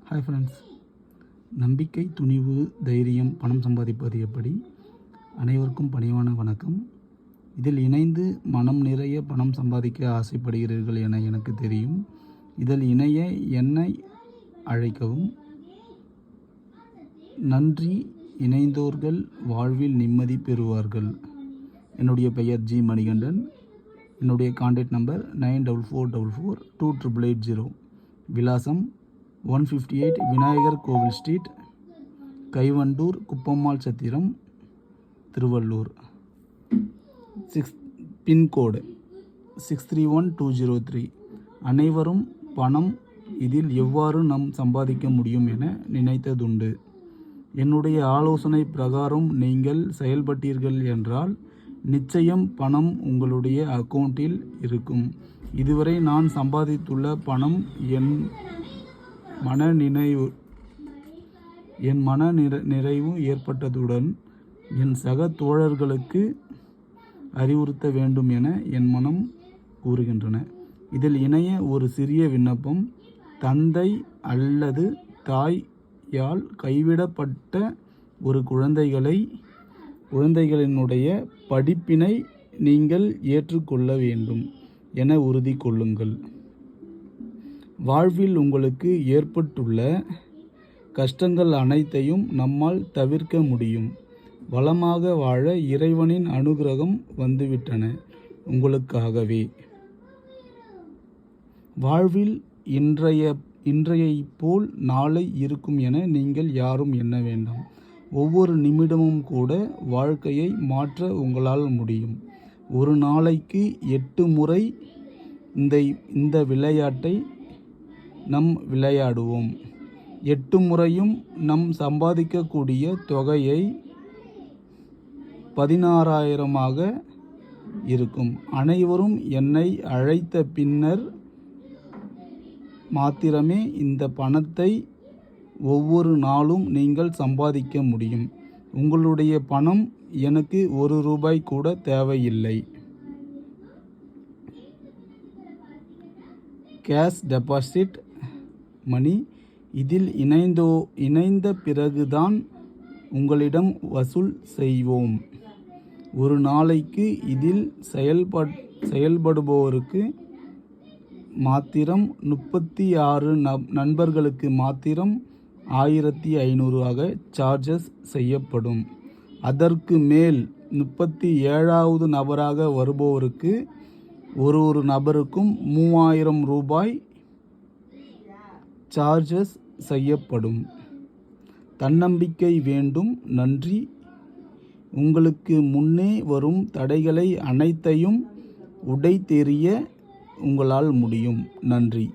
Hi friends, நம்பிக்கை, துணிவு, தைரியம், பணம் சம்பாதிப்பது எப்படி? அனைவருக்கும் பணிவான வணக்கம். இதில் இணைந்து மனம் நிறைய பணம் சம்பாதிக்க ஆசைப்படுகிறீர்கள் என எனக்கு தெரியும். இதில் இணைய என்னை அழைக்கவும். நன்றி. இணைந்தோர்கள் வாழ்வில் நிம்மதி பெறுவார்கள். என்னுடைய பெயர் ஜி மணிகண்டன். என்னுடைய கான்டாக்ட் நம்பர் 9444428880. விலாசம் 158 விநாயகர் கோவில் ஸ்ட்ரீட், கைவண்டூர், குப்பம்மாள் சத்திரம், திருவள்ளூர். பின்கோடு 631203. அனைவரும் பணம் இதில் எவ்வாறு நாம் சம்பாதிக்க முடியும் என நினைத்ததுண்டு. என்னுடைய ஆலோசனை பிரகாரம் நீங்கள் செயல்பட்டீர்கள் என்றால் நிச்சயம் பணம் உங்களுடைய அக்கௌண்ட்டில் இருக்கும். இதுவரை நான் சம்பாதித்துள்ள பணம் என் மன நிறைவு ஏற்பட்டதுடன் என் சக தோழர்களுக்கு அறிவுறுத்த வேண்டும் என என் மனம் கூறுகின்றன. இதில் இணைய ஒரு சிறிய விண்ணப்பம். தந்தை அல்லது தாயால் கைவிடப்பட்ட ஒரு குழந்தைகளினுடைய படிப்பினை நீங்கள் ஏற்றுக்கொள்ள வேண்டும் என உறுதி கொள்ளுங்கள். வாழ்வில் உங்களுக்கு ஏற்பட்டுள்ள கஷ்டங்கள் அனைத்தையும் நம்மால் தவிர்க்க முடியும். வளமாக வாழ இறைவனின் அனுகிரகம் வந்துவிட்டன உங்களுக்காகவே. வாழ்வில் இன்றையை போல் நாளை இருக்கும் என நீங்கள் யாரும் எண்ண வேண்டாம். ஒவ்வொரு நிமிடமும் கூட வாழ்க்கையை மாற்ற உங்களால் முடியும். ஒரு நாளைக்கு 8 முறை இந்த விளையாட்டை நாம் விளையாடுவோம். 8 முறையும் நாம் சம்பாதிக்கக்கூடிய தொகையை 16,000ஆக இருக்கும். அனைவரும் என்னை அழைத்த பின்னர் மாத்திரமே இந்த பணத்தை ஒவ்வொரு நாளும் நீங்கள் சம்பாதிக்க முடியும். உங்களுடைய பணம் எனக்கு 1 ரூபாய் கூட தேவையில்லை. கேஷ் டெபாசிட் மணி. இதில் இணைந்த பிறகுதான் உங்களிடம் வசூல் செய்வோம். ஒரு நாளைக்கு இதில் செயல்படுபவருக்கு மாத்திரம் 36 நண்பர்களுக்கு மாத்திரம் 1500 சார்ஜஸ் செய்யப்படும். அதற்கு மேல் 37வது நபராக வருபவருக்கு ஒரு நபருக்கும் 3000 ரூபாய் சார்ஜஸ் செய்யப்படும். தன்னம்பிக்கை வேண்டும். நன்றி. உங்களுக்கு முன்னே வரும் தடைகளை அனைத்தையும் உடைத்தெறிய உங்களால் முடியும். நன்றி.